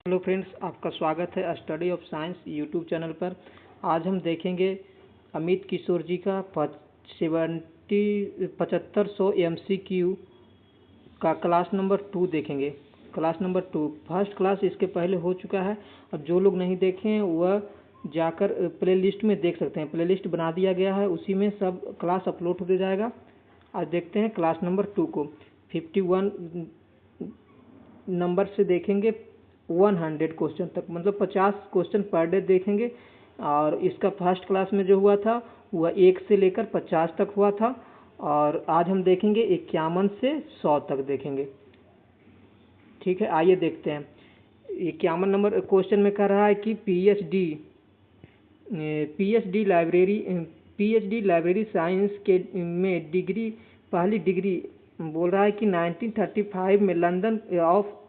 Hello friends, आपका स्वागत है study of science YouTube channel पर। आज हम देखेंगे अमित किशोर जी का 7500 MCQ का क्लास नंबर 2 देखेंगे। क्लास नंबर 2 फर्स्ट क्लास इसके पहले हो चुका है। अब जो लोग नहीं देखे हैं वह जाकर प्ले लिस्ट में देख सकते हैं। प्ले लिस्ट बना दिया गया है, उसी में सब क्लास अपलोड हो जाएगा। आज देखते हैं क्लास नंबर 2 को। 51 नंबर से देखेंगे 100 क्वेश्चन तक, मतलब 50 क्वेश्चन पर डे देखेंगे। और इसका फर्स्ट क्लास में जो हुआ था वह 1 से लेकर 50 तक हुआ था, और आज हम देखेंगे 51 से 100 तक देखेंगे। ठीक है, आइए देखते हैं। 51 नंबर क्वेश्चन में कह रहा है कि पीएचडी लाइब्रेरी साइंस के में डिग्री, पहली डिग्री बोल रहा है कि 1935 में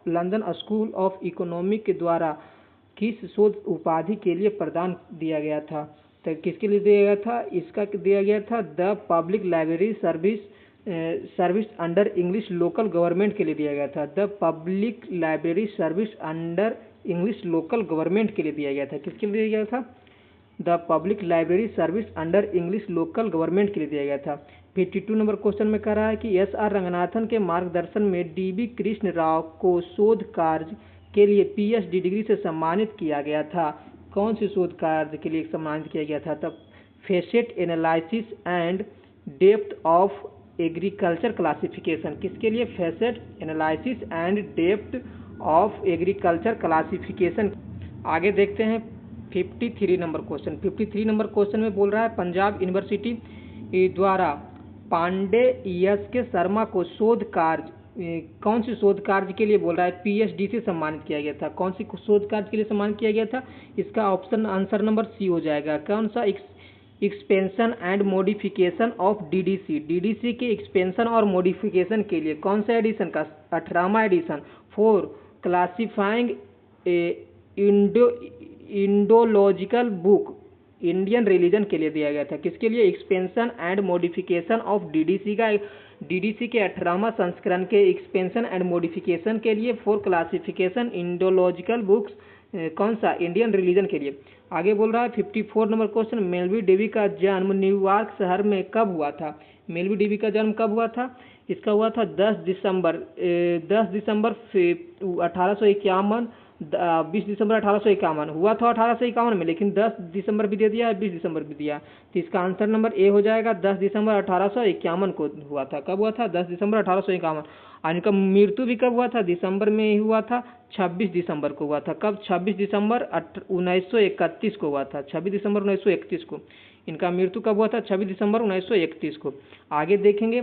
लंदन स्कूल ऑफ इकोनॉमिक के द्वारा किस शोध उपाधि के लिए प्रदान दिया गया था। तो किसके लिए दिया गया था? इसका दिया गया था the public library service under English local government के लिए दिया गया था। The public library service under English local government के लिए दिया गया था। किसके लिए दिया गया था? The public library service under English local government के लिए दिया गया था। 52 नंबर क्वेश्चन में कह रहा है कि एस.आर. रंगनाथन के मार्गदर्शन में डी.बी. कृष्ण राव को शोध कार्य के लिए पीएचडी डिग्री से सम्मानित किया गया था। कौन से शोध कार्य के लिए सम्मानित किया गया था? तब facet analysis and depth of agriculture classification. किसके लिए? Facet analysis and depth of agriculture classification. आगे देखते हैं 53 नंबर क्वेश्चन। 53 नंबर क्वेश्चन में बोल रहा है पंजाब यूनिवर्सिटी द्वारा पांडे एस के शर्मा को शोध कार्य, कौन सी शोध कार्य के लिए बोल रहा है पीएचडी से सम्मानित किया गया था? कौन सी शोध कार्य के लिए सम्मानित किया गया था? इसका ऑप्शन आंसर नंबर सी हो जाएगा। कौन सा? Expansion and modification of DDC. DDC के एक्सपेंशन और मॉडिफिकेशन के लिए कौन सा एडिशन का? 18वां edition. 4 classifying Indological book Indian religion के लिए दिया गया था। किसके लिए? Expansion and modification of DDC का, डीडीसी के 18वां संस्करण के एक्सपेंशन एंड मॉडिफिकेशन के लिए। 4 क्लासिफिकेशन इंडोलॉजिकल बुक्स, कौन सा? इंडियन रिलीजन के लिए। आगे बोल रहा है 54 नंबर क्वेश्चन, मेलवी डेवी का जन्म न्यूयॉर्क शहर में कब हुआ था? मेलवी डेवी का जन्म कब हुआ था? इसका हुआ था 10 दिसंबर 1851। 20 दिसंबर 1851 हुआ था 1851 में, लेकिन 10 दिसंबर भी दे दिया है, 20 दिसंबर भी दिया। तो इसका आंसर नंबर ए हो जाएगा। 10 दिसंबर 1851 को हुआ था। कब हुआ था? 10 दिसंबर 1851। और इनका मृत्यु भी कब हुआ था? दिसंबर में ही हुआ था, 26 दिसंबर को हुआ था। कब? 26 दिसंबर 1931 को हुआ था। 26 दिसंबर 1931 को इनका मृत्यु कब हुआ था? 26 दिसंबर 1931 को। आगे देखेंगे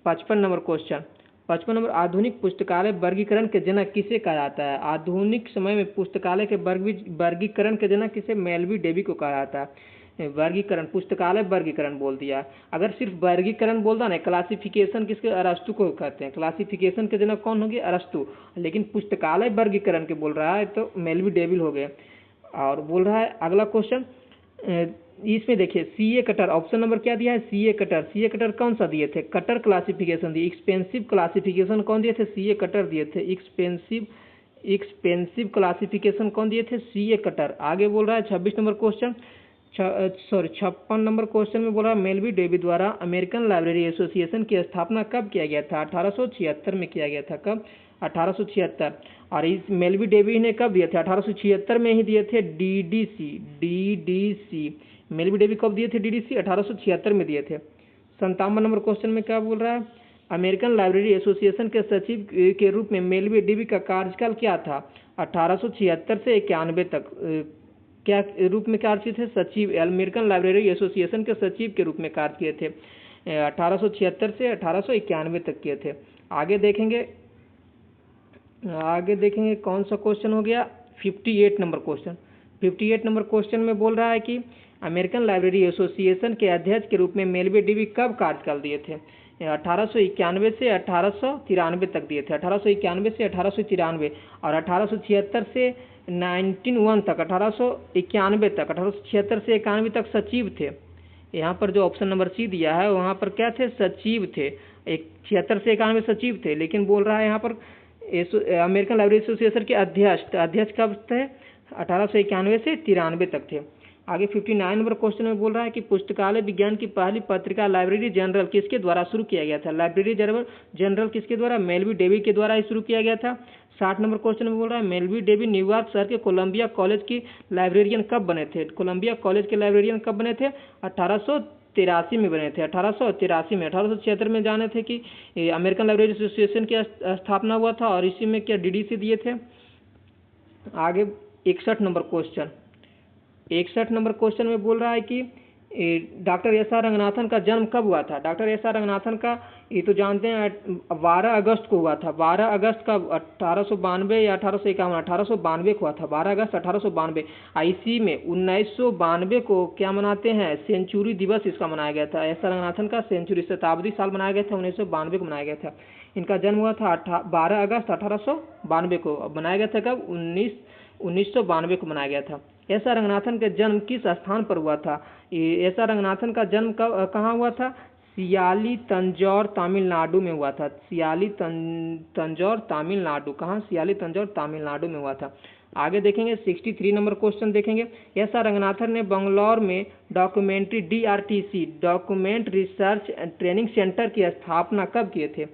55 नंबर क्वेश्चन। 55 नंबर, आधुनिक पुस्तकालय वर्गीकरण के जनक किसे कहा जाता है? आधुनिक समय में पुस्तकालय के वर्गीकरण के जनक किसे? मेलवी डेवी को कहा जाता है। वर्गीकरण, पुस्तकालय वर्गीकरण बोल दिया। अगर सिर्फ वर्गीकरण बोलता ना, क्लासिफिकेशन किसके? अरस्तु को कहते हैं। क्लासिफिकेशन के जनक कौन होंगे? अरस्तु। लेकिन पुस्तकालय वर्गीकरण के बोल रहा है तो मेलवी डेवी हो गए। और बोल रहा है अगला क्वेश्चन, इसमें देखिए सीए कटर, ऑप्शन नंबर क्या दिया है? CA cutter. सीए कटर कौन सा दिए थे? कटर क्लासिफिकेशन दिए। एक्सपेंसिव क्लासिफिकेशन कौन दिए थे? सीए कटर दिए थे। एक्सपेंसिव क्लासिफिकेशन कौन दिए थे? CA cutter. आगे बोल रहा है 26 नंबर क्वेश्चन, 56 नंबर क्वेश्चन में बोल रहा है मेलवी डेवी द्वारा अमेरिकन लाइब्रेरी एसोसिएशन की स्थापना कब किया गया था? 1876 में किया गया था। कब? 1876। और इस मेलवी डेवी ने कब दिए थे? 1876 में ही दिए थे। डीडीसी मेलवी डेवी कब दिए थे? डीडीसी 1876 में दिए थे। 57 नंबर क्वेश्चन में क्या बोल रहा है? अमेरिकन लाइब्रेरी एसोसिएशन के सचिव के रूप में मेलवी डेवी का कार्यकाल क्या था? 1876 से 91 तक क्या रूप में कार्य किए थे? सचिव, अमेरिकन लाइब्रेरी एसोसिएशन के सचिव के रूप में कार्य किए थे। 1876 से 1891 तक किए थे। आगे देखेंगे कौन सा क्वेश्चन हो गया? 58 नंबर क्वेश्चन। 58 नंबर क्वेश्चन में बोल रहा है कि अमेरिकन लाइब्रेरी एसोसिएशन के अध्यक्ष के रूप में मेलवी डेवी कब कार्यकाल दिए थे? 1891 से 1893 तक दिए थे। 1891 से 1893 और 1876 से 1901 तक, 1891 तक, 1876 से 91 तक सचिव थे। यहाँ पर जो ऑप्शन नंबर सी दिया है वहाँ पर क्या थे? सचिव थे। 76 से 91 सचिव थे। लेकिन बोल रहा है यहाँ पर अमेरिकन लाइब्रेरी एसोसिएशन के अध्यक्ष कब थे? 1891 से 93 तक थे। आगे 59 नंबर क्वेश्चन में बोल रहा है कि पुस्तकालय विज्ञान की पहली पत्रिका लाइब्रेरी जनरल किसके द्वारा शुरू किया गया था? लाइब्रेरी जनरल किसके द्वारा? मेलवी डेवी के द्वारा ही शुरू किया गया था। 60 नंबर क्वेश्चन में बोल रहा है मेलवी डेवी न्यूयॉर्क शहर के कोलंबिया कॉलेज की लाइब्रेरियन कब बने थे? कोलंबिया कॉलेज के लाइब्रेरियन कब बने थे? 1883 में बने थे। 1883 में। 1876 में जाने थे कि अमेरिकन लाइब्रेरी एसोसिएशन की स्थापना हुआ था और इसी में क्या डीडीसी दिए थे। आगे 61 नंबर क्वेश्चन 61 नंबर क्वेश्चन में बोल रहा है कि डॉक्टर एस आर रंगनाथन का जन्म कब हुआ था? डॉक्टर एस आर रंगनाथन का ये तो जानते हैं 12 अगस्त को हुआ था। 12 अगस्त का 1892 या 1851, 1892 को हुआ था। 12 अगस्त 1892। इसी में 1992 को क्या मनाते हैं? सेंचुरी दिवस इसका मनाया गया था। एस आर रंगनाथन का सेंचुरी शताब्दी साल मनाया गया था, 1992 को मनाया गया था। इनका जन्म हुआ था 12 अगस्त 1892 को। बनाया गया था कब? 1992 को मनाया गया था। एस आर रंगनाथन का जन्म किस स्थान पर हुआ था? एस आर रंगनाथन का जन्म कहाँ हुआ था? सियाली तंजौर तमिलनाडु में हुआ था। सियाली तंजौर तमिलनाडु। कहाँ? सियाली तंजौर तमिलनाडु में हुआ था। आगे देखेंगे 63 नंबर क्वेश्चन देखेंगे। एस आर रंगनाथन ने बंगलौर में documentary DRTC document research and training centre की स्थापना कब किए थे?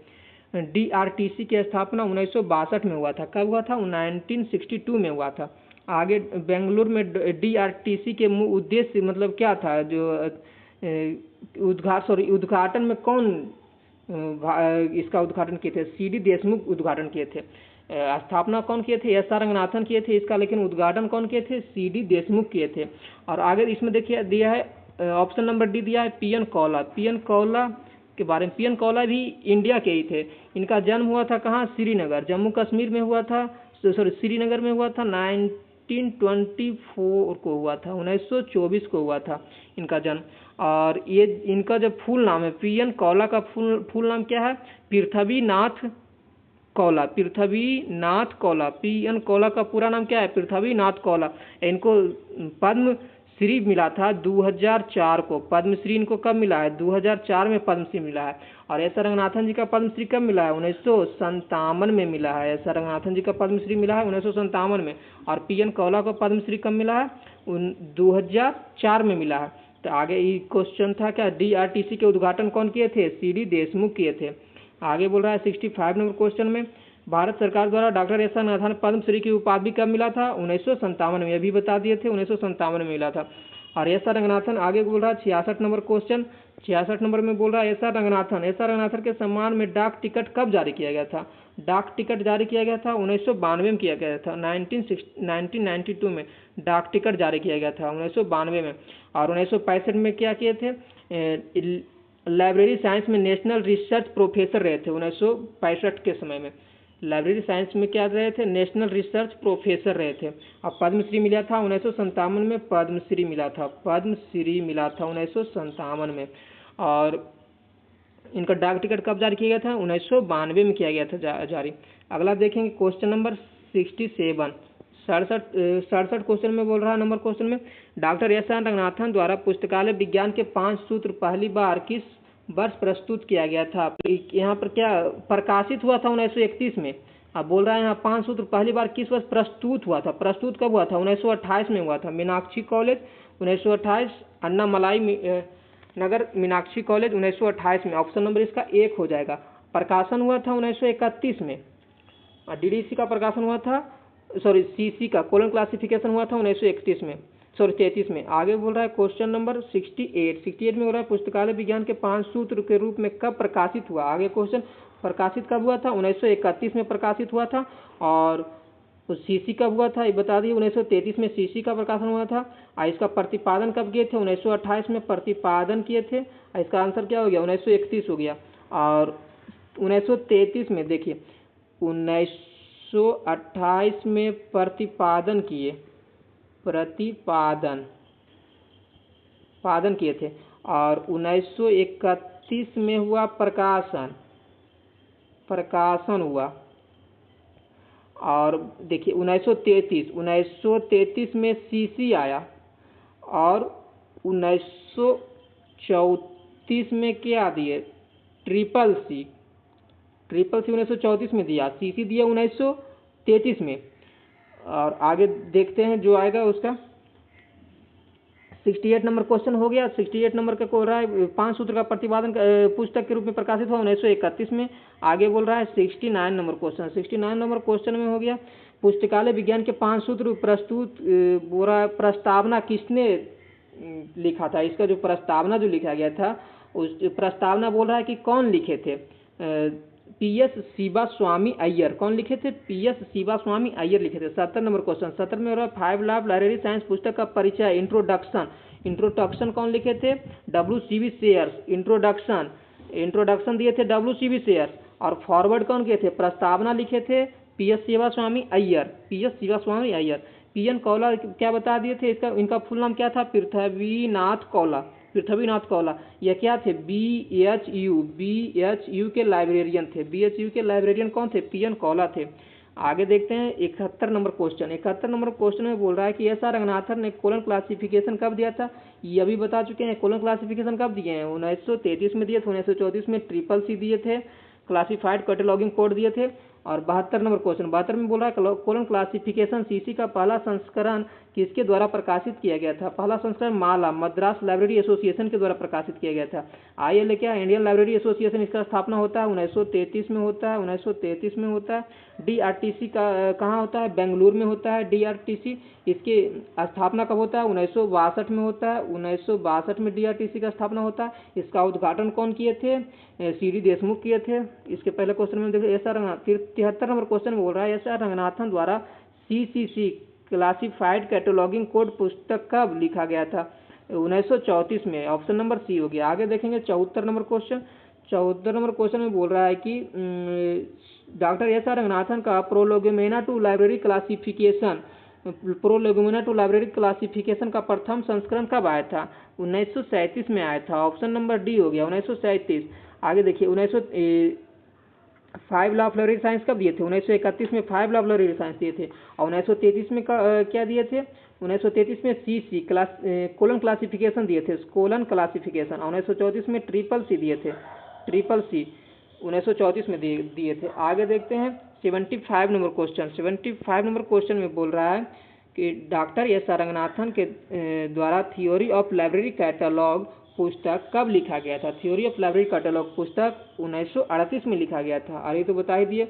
DRTC की स्थापना 1962 में हुआ था। कब हुआ था? 1962 में हुआ था। आगे बेंगलुरु में DRTC के मुख्य उद्देश्य मतलब क्या था? जो उद्घाटन में कौन इसका उद्घाटन किए थे? CD देशमुख उद्घाटन किए थे। स्थापना कौन किए थे? एस आर रंगनाथन किए थे इसका, लेकिन उद्घाटन कौन किए थे? CD देशमुख किए थे। और आगे इसमें देखिए दिया है ऑप्शन नंबर डी दिया है PN कौला। PN कौला के बारे में। PN कौला भी इंडिया के ही थे। इनका जन्म हुआ था कहाँ? श्रीनगर, जम्मू कश्मीर में हुआ था। श्रीनगर में हुआ था। 1924 को हुआ था। 1924 को हुआ था इनका जन्म। और ये इनका जो फुल नाम है PN कौला का फुल नाम क्या है? पृथ्वीनाथ कौला। पृथ्वीनाथ कौला। PN कौला का पूरा नाम क्या है? पृथ्वीनाथ कौला। इनको पद्म श्री मिला था 2004 को। पद्मश्री इनको कब मिला है? 2004 में पद्मश्री मिला है। और एस आर रंगनाथन जी का पद्मश्री कब मिला है? 1957 में मिला है। एस आर रंगनाथन जी का पद्मश्री मिला है 1957 में। और PN कौला को पद्मश्री कब मिला है? 2004 में मिला है। तो आगे ये क्वेश्चन था क्या? DRTC के उद्घाटन कौन किए थे? CD देशमुख किए थे। आगे बोल रहा है 65 नंबर क्वेश्चन में भारत सरकार द्वारा doctor S R Ranganathan Padmashri की उपाधि कब मिला था? 1957 में। अभी बता दिए थे 1957 में मिला था। और एस आर रंगनाथन आगे बोल रहा है 66 नंबर क्वेश्चन। 66 नंबर में बोल रहा है एस आर रंगनाथन के सम्मान में डाक टिकट कब जारी किया गया था? डाक टिकट जारी किया गया था 1992 में किया गया था। 1992 में डाक टिकट जारी किया गया था 1992 में। और 1965 में क्या किए थे? लाइब्रेरी साइंस में नेशनल रिसर्च प्रोफेसर रहे थे 1965 के समय में। लाइब्रेरी साइंस में क्या रहे थे? नेशनल रिसर्च प्रोफेसर रहे थे। अब पद्मश्री मिला था 1957 में। पद्मश्री मिला था 1957 में। और इनका डाक टिकट कब जारी किया गया था? 1992 में किया गया था जारी। अगला देखेंगे क्वेश्चन नंबर 67। 67 क्वेश्चन में बोल रहा है नंबर क्वेश्चन में डॉक्टर एस आर रंगनाथन द्वारा पुस्तकालय विज्ञान के 5 सूत्र पहली बार किस वर्ष प्रस्तुत किया गया था? यहाँ पर क्या प्रकाशित हुआ था? 1931 में। अब बोल रहा है यहाँ 5 सूत्र पहली बार किस वर्ष प्रस्तुत हुआ था? प्रस्तुत कब हुआ था? 1928 में हुआ था। मीनाक्षी कॉलेज 1928, अन्नामलाई नगर मीनाक्षी कॉलेज 1928 में। ऑप्शन नंबर इसका 1 हो जाएगा। प्रकाशन हुआ था 1931 में। और DDC का प्रकाशन हुआ था CC का कोलन क्लासिफिकेशन हुआ था 1933 में। आगे बोल रहा है क्वेश्चन नंबर 68 में हो रहा है पुस्तकालय विज्ञान के 5 सूत्र के रूप में कब प्रकाशित हुआ? आगे क्वेश्चन प्रकाशित कब हुआ था? 1931 में प्रकाशित हुआ था। और CC कब हुआ था ये बता दिए। 1933 में CC का प्रकाशन हुआ था। और इसका प्रतिपादन कब किए थे? 1928 में प्रतिपादन किए थे। इसका आंसर क्या हो गया? 1931 हो गया। और 1933 में देखिए 1928 में प्रतिपादन किए थे। और 1931 में हुआ प्रकाशन हुआ। और देखिए 1933 में CC आया। और 1934 में क्या दिए? Triple C। ट्रिपल सी 1934 में दिया, सीसी दिया 1933 में। और आगे देखते हैं जो आएगा उसका 68 नंबर क्वेश्चन हो गया। 68 नंबर का बोल रहा है 5 सूत्र का प्रतिपादन पुस्तक के रूप में प्रकाशित हुआ 1931 में। आगे बोल रहा है 69 नंबर क्वेश्चन। 69 नंबर क्वेश्चन में हो गया पुस्तकालय विज्ञान के 5 सूत्र प्रस्तुत बोल रहा है प्रस्तावना किसने लिखा था। इसका जो प्रस्तावना जो लिखा गया था उस प्रस्तावना बोल रहा है कि कौन लिखे थे, पीएस शिवा स्वामी अय्यर। कौन लिखे थे? पीएस शिवा स्वामी अय्यर लिखे थे। 70 नंबर क्वेश्चन। 70 में हो रहा है 5 लाभ लाइब्रेरी साइंस पुस्तक का परिचय, इंट्रोडक्शन। इंट्रोडक्शन कौन लिखे थे? WCB shares. इंट्रोडक्शन दिए थे WCB शेयर्स। और फॉरवर्ड कौन किए थे? प्रस्तावना लिखे थे पीएस शिवा स्वामी अय्यर। पीएस शिवा स्वामी अय्यर। पीएन कौला क्या बता दिए थे? इसका इनका फुल नाम क्या था? पृथ्वीनाथ कौला। पृथ्वीनाथ कौला यह क्या थे? BHU के लाइब्रेरियन थे। BHU के लाइब्रेरियन कौन थे? पीएन कौला थे। आगे देखते हैं 71 नंबर क्वेश्चन। 71 नंबर क्वेश्चन में बोल रहा है कि एस.आर. रंगनाथन ने कोलन क्लासिफिकेशन कब दिया था? ये अभी बता चुके हैं। कोलन क्लासिफिकेशन कब दिए हैं? 1933 में दिए थे। 1934 में ट्रिपल सी दिए थे, क्लासिफाइड कैटलॉगिंग कोड दिए थे। और 72 नंबर क्वेश्चन। 72 में बोल रहा है कोलन क्लासिफिकेशन सीसी का पहला संस्करण किसके द्वारा प्रकाशित किया गया था? पहला संस्करण माला मद्रास लाइब्रेरी एसोसिएशन के द्वारा प्रकाशित किया गया था। ILA क्या? Indian library association. इसका स्थापना होता है 1933 में होता है। 1933 में होता है। DRTC का कहाँ होता है? बेंगलुरु में होता है DRTC। इसकी स्थापना कब होता है? 1962 में होता है। 1962 में DRTC का स्थापना होता है। इसका उद्घाटन कौन किए थे? CD देशमुख किए थे। इसके पहले क्वेश्चन में देखिए एस.आर. रंगनाथन। फिर 73 नंबर क्वेश्चन में बोल रहा है एस.आर. रंगनाथन द्वारा CCC क्लासिफाइड कैटलॉगिंग कोड पुस्तक कब लिखा गया था? 1934 में। ऑप्शन नंबर सी हो गया। आगे देखेंगे 74 नंबर क्वेश्चन। 74 नंबर क्वेश्चन में बोल रहा है कि डॉक्टर एस.आर. रंगनाथन का प्रोलोगोमेना टू लाइब्रेरी क्लासिफिकेशन का प्रथम संस्करण कब आया था? 1937 में आया था। ऑप्शन नंबर डी हो गया 1937। आगे देखिए 5 लॉ ऑफ लाइब्रेरी साइंस कब दिए थे? 1931 में 5 लॉ ऑफ लाइब्रेरी साइंस दिए थे। और 1933 में क्या दिए थे? 1933 में CC कोलन क्लासिफिकेशन दिए थे, कोलन क्लासिफिकेशन। 1934 में ट्रिपल सी दिए थे, ट्रिपल सी 1934 में दिए थे। आगे देखते हैं 75 नंबर क्वेश्चन। 75 नंबर क्वेश्चन में बोल रहा है कि डॉक्टर एस.आर. रंगनाथन के द्वारा थ्योरी ऑफ लाइब्रेरी कैटलॉग पुस्तक कब लिखा गया था? थ्योरी ऑफ लाइब्रेरी कैटलॉग पुस्तक 1938 में लिखा गया था। अरे तो बता ही दिए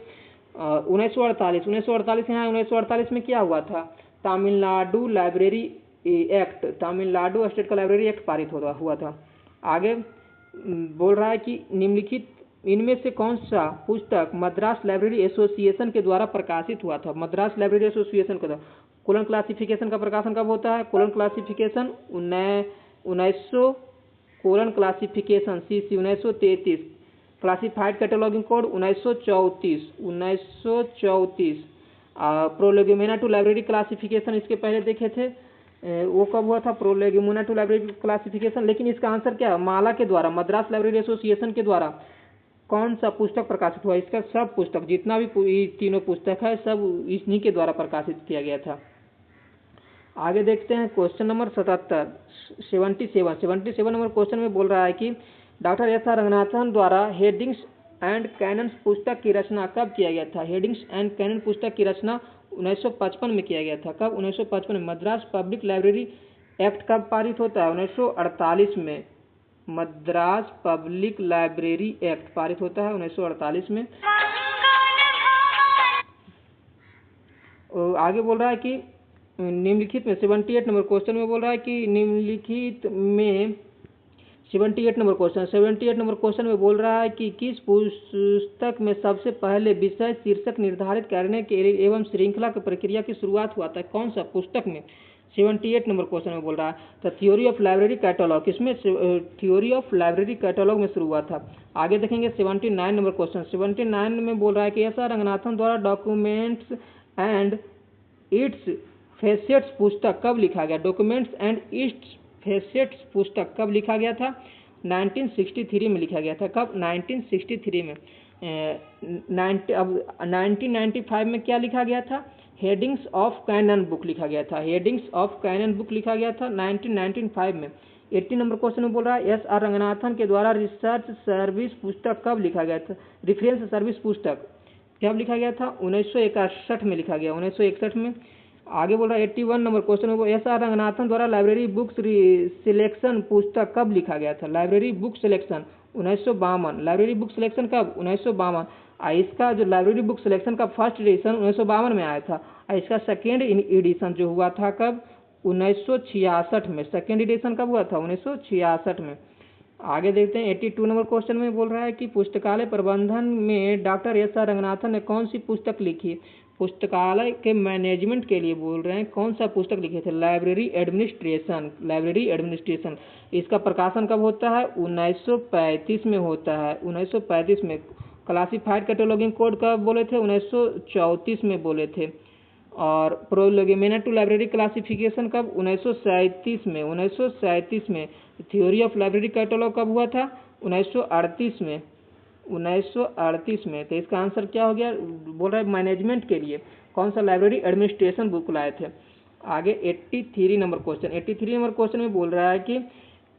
1948 यहाँ 1948 में क्या हुआ था? Tamil Nadu library act, Tamil Nadu state का लाइब्रेरी एक्ट पारित हुआ था। आगे बोल रहा है कि निम्नलिखित इनमें से कौन सा पुस्तक मद्रास लाइब्रेरी एसोसिएशन के द्वारा प्रकाशित हुआ था? मद्रास लाइब्रेरी एसोसिएशन के द्वारा। कोलन क्लासिफिकेशन का प्रकाशन कब होता है? Colon classification 1900 colon classification CC 1933। Classified cataloguing code 1934। Prolegomena to library classification इसके पहले देखे थे, वो कब हुआ था? Prolegomena to library classification. लेकिन इसका आंसर क्या है? माला के द्वारा, मद्रास लाइब्रेरी एसोसिएशन के द्वारा कौन सा पुस्तक प्रकाशित हुआ? इसका सब पुस्तक जितना भी तीनों पुस्तक है सब इन्हीं के द्वारा प्रकाशित किया गया था। आगे देखते हैं क्वेश्चन नंबर 77 नंबर क्वेश्चन में बोल रहा है कि डॉक्टर एस.आर. रंगनाथन द्वारा हेडिंग्स एंड कैनन पुस्तक की रचना कब किया गया था? हेडिंग्स एंड कैनन पुस्तक की रचना 1955 में किया गया था। कब? 1955 में। मद्रास पब्लिक लाइब्रेरी एक्ट कब पारित होता है? 1948 में। मद्रास पब्लिक लाइब्रेरी एक्ट पारित होता है 1948 में। आगे बोल रहा है कि निम्नलिखित में 78 नंबर क्वेश्चन में बोल रहा है कि निम्नलिखित में 78 नंबर क्वेश्चन में बोल रहा है कि किस पुस्तक में सबसे पहले विषय शीर्षक निर्धारित करने के एवं श्रृंखला की प्रक्रिया की शुरुआत हुआ था? कौन सा पुस्तक में? 78 नंबर क्वेश्चन में बोल रहा है तो थ्योरी ऑफ लाइब्रेरी कैटलॉग, किसमें? थ्योरी ऑफ लाइब्रेरी कैटलॉग में शुरू हुआ था। आगे देखेंगे 79 नंबर क्वेश्चन। 79 में बोल रहा है कि एस.आर. रंगनाथन द्वारा डॉक्यूमेंट्स एंड इट्स फेसेट्स पुस्तक कब लिखा गया? डॉक्यूमेंट्स एंड इट्स फेसेट्स पुस्तक कब लिखा गया था? 1963 में लिखा गया था। कब? 1963 में। 1995 में क्या लिखा गया था? हेडिंग्स ऑफ कैनन बुक लिखा गया था। हेडिंग्स ऑफ कैनन बुक लिखा गया था 1995 में। 80 नंबर क्वेश्चन में बोल रहा है एस आर रंगनाथन के द्वारा रिसर्च सर्विस पुस्तक कब लिखा गया था, रेफरेंस सर्विस पुस्तक कब लिखा गया था, 1961 में लिखा गया, 1961 में। आगे बोल रहा है 81 नंबर क्वेश्चन में एस आर रंगनाथन द्वारा लाइब्रेरी बुक्स सिलेक्शन पुस्तक कब लिखा गया था, library book selection 1952। Library book selection कब, 1952। इसका जो लाइब्रेरी बुक सिलेक्शन का फर्स्ट एडिशन 1952 में आया था, और इसका सेकेंड एडिशन जो हुआ था कब, 1966 में। सेकेंड एडिशन कब हुआ था, 1966 में। आगे देखते हैं 82 नंबर क्वेश्चन में बोल रहा है कि पुस्तकालय प्रबंधन में डॉक्टर एस आर रंगनाथन ने कौन सी पुस्तक लिखी। पुस्तकालय के मैनेजमेंट के लिए बोल रहे हैं कौन सा पुस्तक लिखे थे, लाइब्रेरी एडमिनिस्ट्रेशन, लाइब्रेरी एडमिनिस्ट्रेशन। इसका प्रकाशन कब होता है, 1935 में होता है, 1935 में। क्लासिफाइड कैटलॉगिंग कोड कब बोले थे, 1934 में बोले थे। और प्रोलेगोमेना टू लाइब्रेरी क्लासिफिकेशन कब, 1937 में, 1937 में। थ्योरी ऑफ लाइब्रेरी कैटलॉग कब हुआ था, 1938 में, 1938 में। तो इसका आंसर क्या हो गया, बोल रहा है मैनेजमेंट के लिए कौन सा लाइब्रेरी एडमिनिस्ट्रेशन बुक लाए थे। आगे 83 नंबर क्वेश्चन, 83 नंबर क्वेश्चन में बोल रहा है कि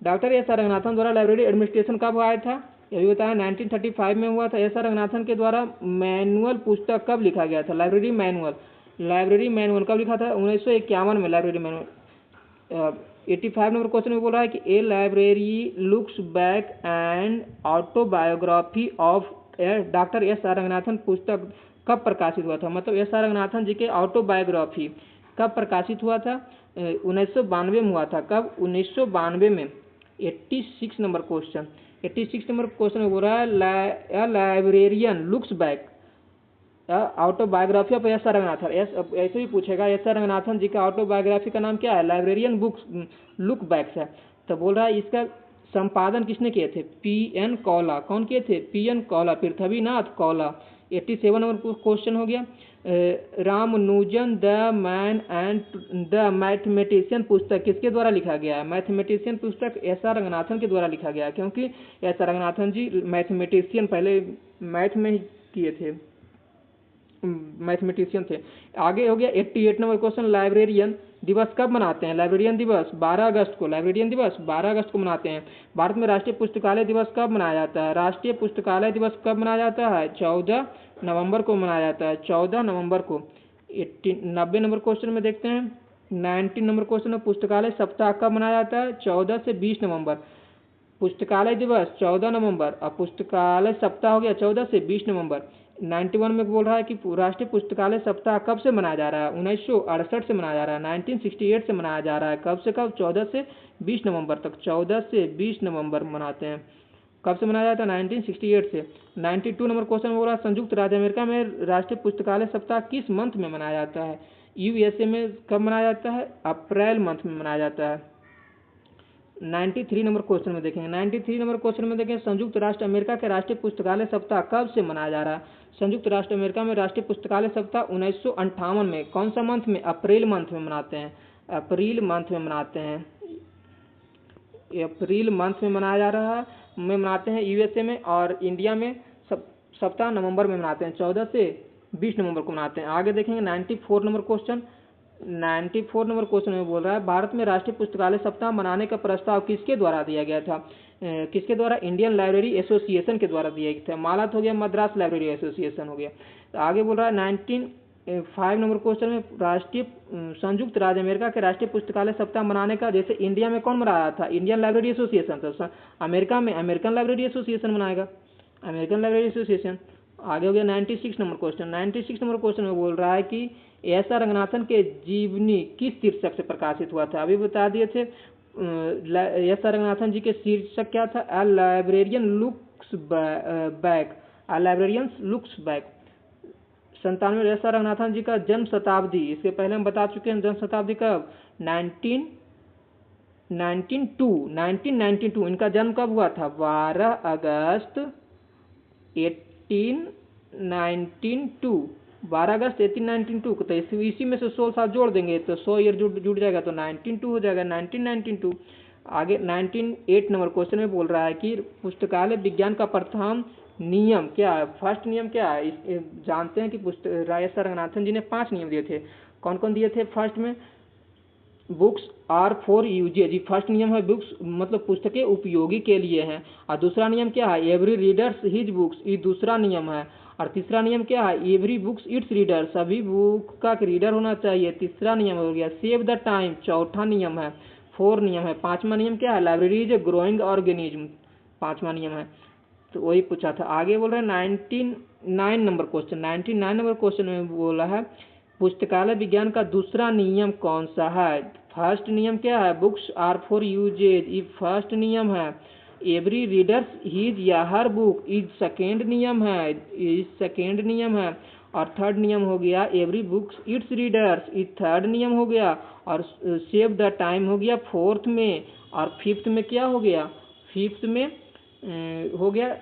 डॉक्टर एस आर रंगनाथन द्वारा लाइब्रेरी एडमिनिस्ट्रेशन कब आया था, ये भी बताया 1935 में हुआ था। एस आर रंगनाथन के द्वारा मैनुअल पुस्तक कब लिखा गया था, लाइब्रेरी मैनुअल, लाइब्रेरी मैनुअल कब लिखा था, 1951 में लाइब्रेरी मैनुअल। 85 नंबर क्वेश्चन में बोल रहा है कि a library looks back and autobiography of doctor S R Ranganathan पुस्तक कब प्रकाशित हुआ था, मतलब एस आर रंगनाथन जी के ऑटोबायोग्राफी कब प्रकाशित हुआ था, 1992 में हुआ था। कब, 1992 में। 86 नंबर क्वेश्चन, 86 नंबर क्वेश्चन में बोल रहा है librarian looks back autobiography of S R Ranganathan. ऐसे भी पूछेगा एस आर रंगनाथन जी का ऑटोबायोग्राफी का नाम क्या है, लाइब्रेरियन बुक्स लुक बैक्स है। तो बोल रहा है इसका संपादन किसने किए थे, पी.एन. कौला। कौन किए थे, पी.एन. कौला, पृथ्वीनाथ कौला। 87 नंबर क्वेश्चन हो गया Ramanujan the man and the mathematician पुस्तक किसके द्वारा लिखा गया है, मैथमेटिशियन पुस्तक एस आर रंगनाथन के द्वारा लिखा गया है, क्योंकि एस आर रंगनाथन जी मैथमेटिशियन पहले मैथ में ही किए थे, मैथमेटिशियन थे। आगे हो गया 88 नंबर क्वेश्चन लाइब्रेरियन दिवस कब मनाते हैं, लाइब्रेरियन दिवस 12 अगस्त को, लाइब्रेरियन दिवस 12 अगस्त को मनाते हैं। भारत में राष्ट्रीय पुस्तकालय दिवस कब मनाया जाता है, राष्ट्रीय पुस्तकालय दिवस कब मनाया जाता है, 14 नवंबर को मनाया जाता है, 14 नवंबर को। 90 नंबर क्वेश्चन में देखते हैं 19 नंबर क्वेश्चन में पुस्तकालय सप्ताह कब मनाया जाता है, 14 से 20 नवंबर। पुस्तकालय दिवस 14 नवंबर और पुस्तकालय सप्ताह हो गया 14 से 20 नवंबर। 91 में बोल रहा है कि राष्ट्रीय पुस्तकालय सप्ताह कब से मनाया जा रहा है, 1968 से मनाया जा रहा है, 1968 से मनाया जा रहा है। कब से कब, 14 से 20 नवंबर तक, 14 से 20 नवंबर मनाते हैं। कब से मनाया जाता है, 1968 से। 92 नंबर क्वेश्चन बोल रहा है संयुक्त राज्य अमेरिका में राष्ट्रीय पुस्तकालय सप्ताह किस मंथ में मनाया जाता है, यूएसए में कब मनाया जाता है, अप्रैल मंथ में मनाया जाता है। 93 नंबर क्वेश्चन में देखेंगे, 93 नंबर क्वेश्चन में देखें संयुक्त राष्ट्र अमेरिका के राष्ट्रीय पुस्तकालय सप्ताह कब से मनाया जा रहा है। संयुक्त राष्ट्र अमेरिका में राष्ट्रीय पुस्तकालय सप्ताह 1958 में, कौन सा मंथ में, अप्रैल मंथ में मनाते हैं, अप्रैल मंथ में मनाते हैं, अप्रैल मंथ में मनाया जा रहा है, में मनाते हैं यूएसए में। और इंडिया में सप्ताह नवंबर में मनाते हैं, 14 से 20 नवंबर को मनाते हैं। आगे देखेंगे 94 नंबर क्वेश्चन, 94 नंबर क्वेश्चन में बोल रहा है भारत में राष्ट्रीय पुस्तकालय सप्ताह मनाने का प्रस्ताव किसके द्वारा दिया गया था, किसके द्वारा, इंडियन लाइब्रेरी एसोसिएशन के द्वारा दिया गया था। मालत हो गया, मद्रास लाइब्रेरी एसोसिएशन हो गया। तो आगे बोल रहा है 95 नंबर क्वेश्चन में राष्ट्रीय संयुक्त राज्य अमेरिका के राष्ट्रीय पुस्तकालय सप्ताह मनाने का, जैसे इंडिया में कौन मना रहा था, इंडियन लाइब्रेरी एसोसिएशन, तो अमेरिका में अमेरिकन लाइब्रेरी एसोसिएशन मनाएगा, अमेरिकन लाइब्रेरी एसोसिएशन। आगे हो गया 96 नंबर क्वेश्चन, 96 नंबर क्वेश्चन में बोल रहा है कि एस आर रंगनाथन के जीवनी किस शीर्षक से प्रकाशित हुआ था, अभी बता दिए थे। एस आर रंगनाथन जी के शीर्षक क्या था, a librarian looks back, a librarian looks back. 97 S R Ranganathan ji का जन्म शताब्दी, इसके पहले हम बता चुके हैं जन्म शताब्दी कब, 1992, इनका जन्म कब हुआ था, 12 अगस्त 1892, 12 अगस्त 1892 को। तो इसी में से 100 साल जोड़ देंगे तो 100 ईयर जुड़ जाएगा, तो 1992 हो जाएगा, 1992। आगे 98 नंबर क्वेश्चन में बोल रहा है कि पुस्तकालय विज्ञान का प्रथम नियम क्या है, फर्स्ट नियम क्या है। जानते हैं कि एस आर रंगनाथन जी ने 5 नियम दिए थे, कौन कौन दिए थे। फर्स्ट में books are for uses, first नियम है बुक्स मतलब पुस्तकें उपयोगी के लिए हैं। और दूसरा नियम क्या है, एवरी रीडर्स हिज बुक्स, ये दूसरा नियम है। और तीसरा नियम क्या है, एवरी बुक्स इट्स रीडर, सभी बुक का रीडर होना चाहिए, तीसरा नियम हो गया। सेव द टाइम, चौथा नियम है। फोर नियम है। पांचवा नियम क्या है, library is a growing organism, पांचवा नियम है। तो वही पूछा था। आगे बोल रहे हैं 99 नंबर क्वेश्चन, 99 नंबर क्वेश्चन में बोला है पुस्तकालय विज्ञान का दूसरा नियम कौन सा है। फर्स्ट नियम क्या है, बुक्स आर फॉर यूजेज, ये फर्स्ट नियम है। एवरी रीडर्स हिज या हर बुक, इज सेकेंड नियम है, इज सेकेंड नियम है। और थर्ड नियम हो गया एवरी बुक्स इट्स रीडर्स, ये थर्ड नियम हो गया। और सेव द टाइम हो गया फोर्थ में। और फिफ्थ में क्या हो गया, फिफ्थ में हो गया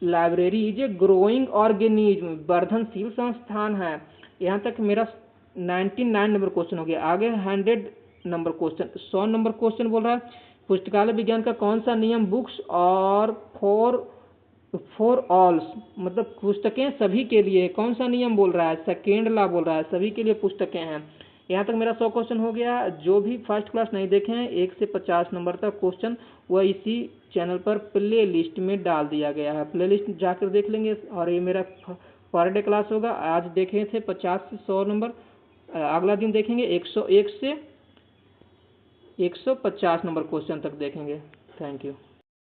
library is a growing organism, वर्धनशील संस्थान है। यहाँ तक मेरा 99 नंबर क्वेश्चन हो गया। आगे 100 नंबर क्वेश्चन, 100 नंबर क्वेश्चन बोल रहा है पुस्तकालय विज्ञान का कौन सा नियम बुक्स और फॉर ऑल्स, मतलब पुस्तकें सभी के लिए, कौन सा नियम बोल रहा है, सेकेंड लॉ बोल रहा है, सभी के लिए पुस्तकें हैं। यहाँ तक मेरा 100 क्वेश्चन हो गया। जो भी फर्स्ट क्लास नहीं देखे हैं 1 से 50 नंबर तक क्वेश्चन वह इसी चैनल पर प्ले लिस्ट में डाल दिया गया है, प्ले लिस्ट जाकर देख लेंगे। और ये मेरा पर डे क्लास होगा, आज देखे थे 50 से 100 नंबर, अगला दिन देखेंगे 101 से 150 नंबर क्वेश्चन तक देखेंगे। Thank you.